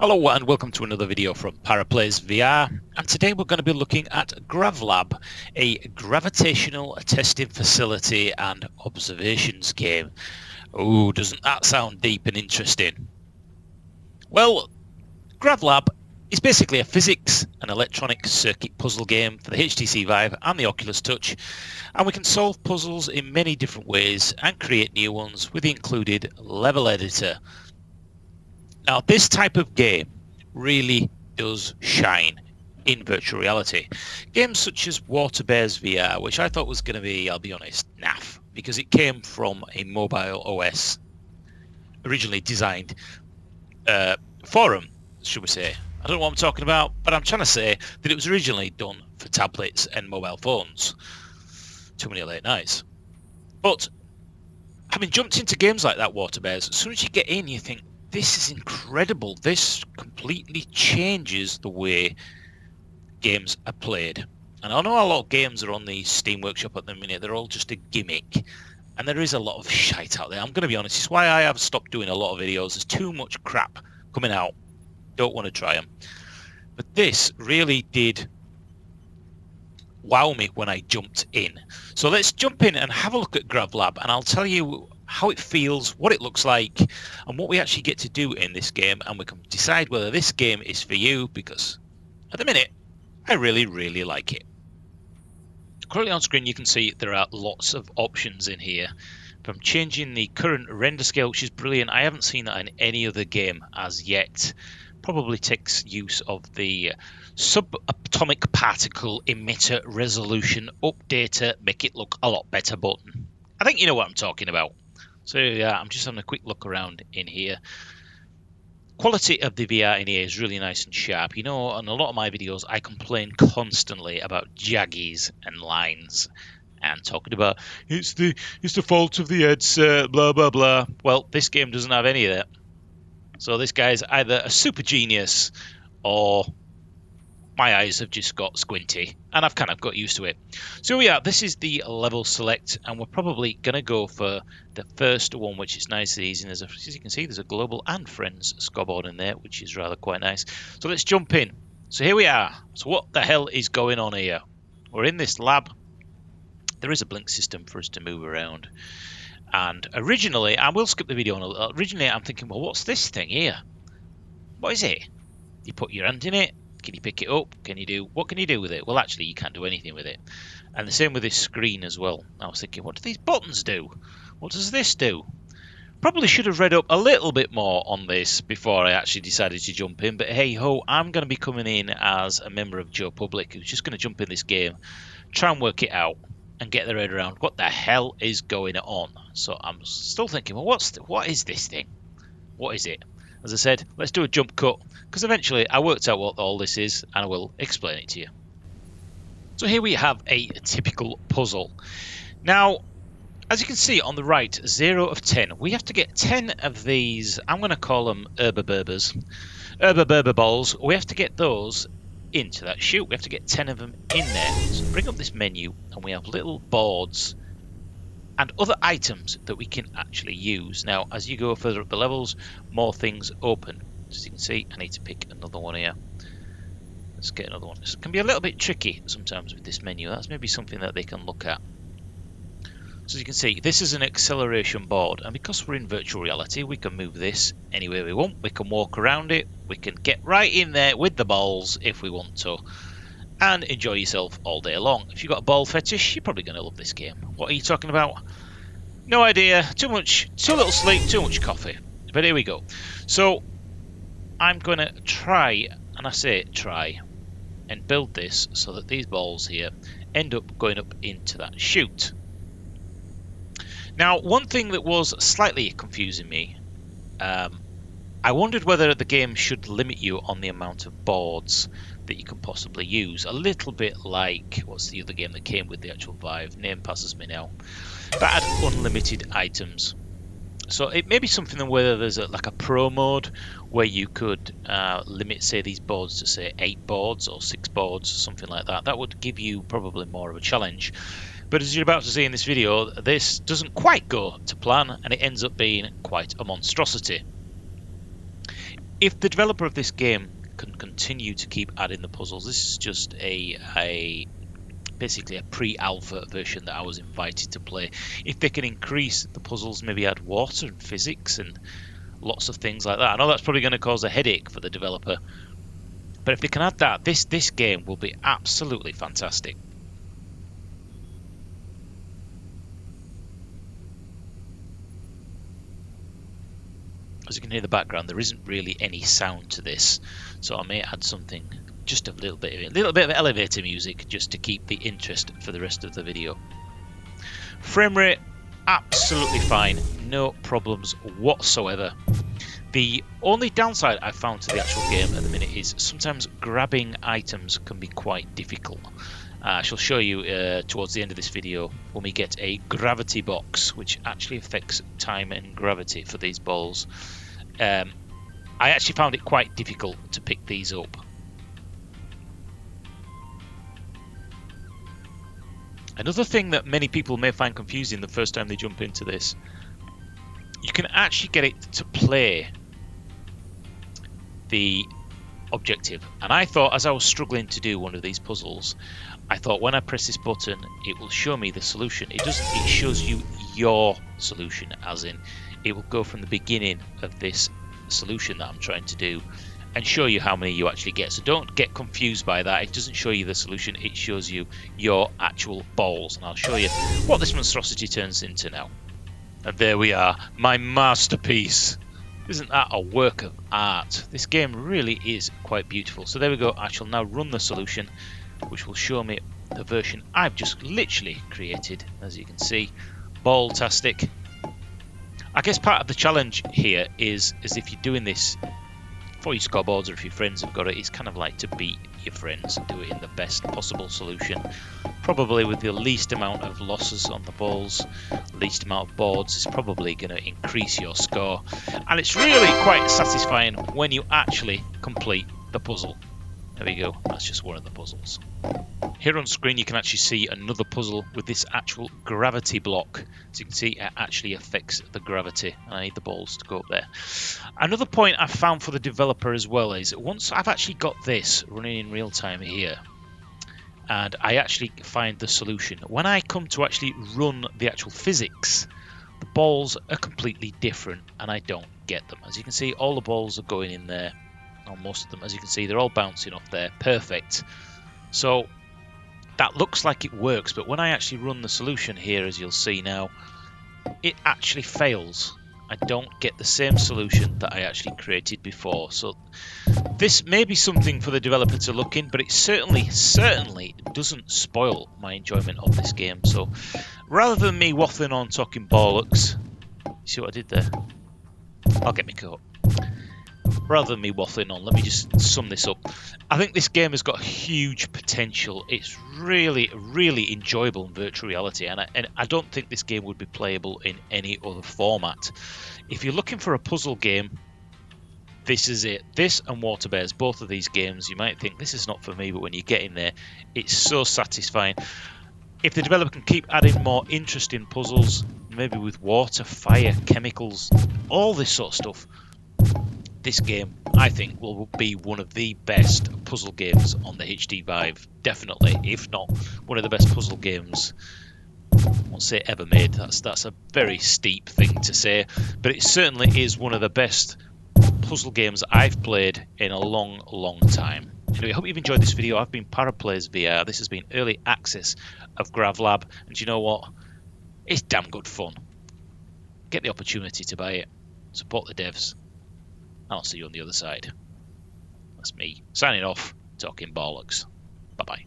Hello and welcome to another video from ParaPlaysVR, and today we're going to be looking at GravLab, a gravitational testing facility and observations game. Oh, doesn't that sound deep and interesting? Well, GravLab is basically a physics and electronic circuit puzzle game for the HTC VIVE and the Oculus Touch, and we can solve puzzles in many different ways and create new ones with the included level editor. Now, this type of game really does shine in virtual reality. Games such as ParaPlaysVR, which I thought was going to be, I'll be honest, naff, because it came from a mobile OS originally designed for them, should we say. I don't know what I'm talking about, but I'm trying to say that it was originally done for tablets and mobile phones. Too many late nights. But having jumped into games like that, ParaPlays, as soon as you get in, you think, this is incredible. This completely changes the way games are played. And I know a lot of games are on the Steam Workshop at the minute. They're all just a gimmick. And there is a lot of shite out there. I'm going to be honest. It's why I have stopped doing a lot of videos. There's too much crap coming out. Don't want to try them. But this really did wow me when I jumped in. So let's jump in and have a look at GravLab. And I'll tell you how it feels, what it looks like, and what we actually get to do in this game, and we can decide whether this game is for you, because at the minute I really like it. Currently on screen you can see there are lots of options in here, from changing the current render scale, which is brilliant. I haven't seen that in any other game as yet. Probably takes use of the subatomic particle emitter resolution updater, make it look a lot better button. I think you know what I'm talking about. So yeah, I'm just having a quick look around in here. Quality of the VR in here is really nice and sharp. You know, on a lot of my videos, I complain constantly about jaggies and lines, and talking about it's the fault of the headset, blah blah blah. Well, this game doesn't have any of that. So this guy's either a super genius, or my eyes have just got squinty, and I've kind of got used to it. So yeah, this is the level select, and we're probably going to go for the first one, which is nice and easy. And as you can see, there's a global and friends scoreboard in there, which is rather quite nice. So let's jump in. So here we are. So what the hell is going on here? We're in this lab. There is a blink system for us to move around. And originally, I will skip the video on a little. Originally, I'm thinking, well, what's this thing here? What is it? You put your hand in it. Can you pick it up? What can you do with it? Well, actually, you can't do anything with it. And the same with this screen as well. I was thinking, what do these buttons do? What does this do? Probably should have read up a little bit more on this before I actually decided to jump in. But hey ho, I'm going to be coming in as a member of Joe Public who's just going to jump in this game, try and work it out, and get their head around what the hell is going on. So I'm still thinking, well, what is this thing? What is it? As I said, let's do a jump cut, because eventually I worked out what all this is, and I will explain it to you. So here we have a typical puzzle. Now, as you can see on the right, 0 of 10. We have to get 10 of these, I'm going to call them Herba Berber balls. We have to get those into that chute. We have to get 10 of them in there. So bring up this menu, and we have little boards and other items that we can actually use. Now, as you go further up the levels, more things open. As you can see, I need to pick another one here. Let's get another one. This can be a little bit tricky sometimes with this menu. That's maybe something that they can look at. So as you can see, this is an acceleration board, and because we're in virtual reality, we can move this anywhere we want. We can walk around it. We can get right in there with the balls if we want to, and enjoy yourself all day long. If you've got a ball fetish, you're probably going to love this game. What are you talking about? No idea. Too little sleep, too much coffee. But here we go. So I'm going to try, and I say try, and build this so that these balls here end up going up into that chute. Now, one thing that was slightly confusing me, I wondered whether the game should limit you on the amount of boards that you can possibly use. A little bit like, what's the other game that came with the actual Vive? Name passes me now. That had unlimited items. So it may be something whether there's like a pro mode where you could limit, say, these boards to, say, 8 boards or 6 boards, something like that. That would give you probably more of a challenge. But as you're about to see in this video, this doesn't quite go to plan, and it ends up being quite a monstrosity. if the developer of this game can continue to keep adding the puzzles, this is just basically a pre-alpha version that I was invited to play. If they can increase the puzzles, maybe add water and physics and lots of things like that. I know that's probably going to cause a headache for the developer, but if they can add that, this game will be absolutely fantastic. As you can hear in the background, there isn't really any sound to this, so I may add something, just a little bit of elevator music, just to keep the interest for the rest of the video. Frame rate, absolutely fine, no problems whatsoever. The only downside I've found to the actual game at the minute is sometimes grabbing items can be quite difficult. I shall show you towards the end of this video when we get a gravity box, which actually affects time and gravity for these balls. I actually found it quite difficult to pick these up. Another thing that many people may find confusing the first time they jump into this, you can actually get it to play the objective. And I thought, as I was struggling to do one of these puzzles, I thought when I press this button it will show me the solution. It doesn't, it shows you your solution, as in it will go from the beginning of this solution that I'm trying to do and show you how many you actually get. So don't get confused by that. It doesn't show you the solution, it shows you your actual balls. And I'll show you what this monstrosity turns into now. And there we are, my masterpiece. Isn't that a work of art? This game really is quite beautiful. So there we go, I shall now run the solution, which will show me the version I've just literally created. As you can see, ball-tastic. I guess part of the challenge here is if you're doing this for your scoreboards or if your friends have got it, it's kind of like to beat your friends and do it in the best possible solution. Probably with the least amount of losses on the balls, least amount of boards is probably going to increase your score. And it's really quite satisfying when you actually complete the puzzle. There we go, that's just one of the puzzles. Here on screen you can actually see another puzzle with this actual gravity block. As you can see, it actually affects the gravity, and I need the balls to go up there. Another point I found for the developer as well is, once I've actually got this running in real time here, and I actually find the solution, when I come to actually run the actual physics, the balls are completely different and I don't get them. As you can see, all the balls are going in there. Most of them, as you can see, they're all bouncing off there, perfect. So that looks like it works, but when I actually run the solution here, as you'll see now, it actually fails. I don't get the same solution that I actually created before. So this may be something for the developer to look in, but it certainly doesn't spoil my enjoyment of this game. So rather than me waffling on talking bollocks, you see what I did there? I'll get me caught. Rather than me waffling on, let me just sum this up. I think this game has got huge potential. It's really enjoyable in virtual reality, and I don't think this game would be playable in any other format. If you're looking for a puzzle game, this is it. This and Water Bears, both of these games, you might think this is not for me, but when you get in there, it's so satisfying. If the developer can keep adding more interesting puzzles, maybe with water, fire, chemicals, all this sort of stuff, this game, I think, will be one of the best puzzle games on the HD VIVE. Definitely, if not one of the best puzzle games, I won't say ever made. That's a very steep thing to say, but it certainly is one of the best puzzle games I've played in a long time. Anyway, I hope you've enjoyed this video. I've been ParaPlaysVR. This has been early access of GravLab, and you know what? It's damn good fun. Get the opportunity to buy it. Support the devs. I'll see you on the other side. That's me, signing off, talking bollocks. Bye-bye.